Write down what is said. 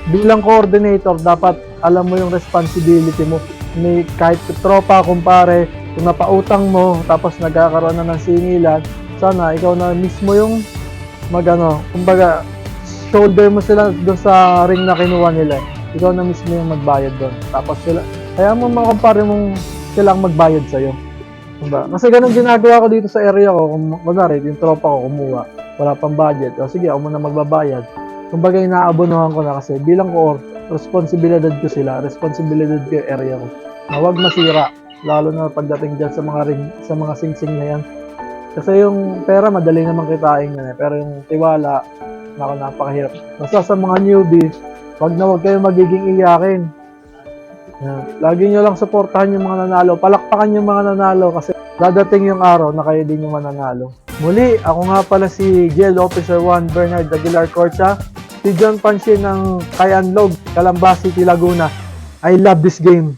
bilang coordinator, dapat alam mo yung responsibility mo. Kahit tropa, kumpare, kung napautang mo, tapos nagkakaroon na ng singilan, sana ikaw na mismo yung kumbaga, shoulder mo sila doon sa ring na kinuha nila. Ikaw na mismo yung magbayad doon. Tapos kaya mo mga kumpare mong silang magbayad sa'yo. Diba? Kasi ganun ginagawa ko dito sa area ko. Kung kunwari, yung tropa ko kumuha, wala pang budget. O sige, ako muna magbabayad. Kumbaga, inaabonohan ko na kasi bilang ko, responsibilidad ko sila, responsibilidad ko yung area ko. Na huwag masira, lalo na pagdating dyan sa mga sing-sing na yan. Kasi yung pera, madali naman kitain yan. Pero yung tiwala, napakahirap. Basta sa mga newbie, huwag kayong magiging iyakin. Lagi nyo lang suportahan yung mga nanalo. Palakpakan yung mga nanalo kasi dadating yung araw na kayo din yung mananalo. Muli, ako nga pala si Jail Officer 1 Bernard Aguilar Corcha, si John Panshin ng Kayanlog, Calamba City, Laguna. I love this game.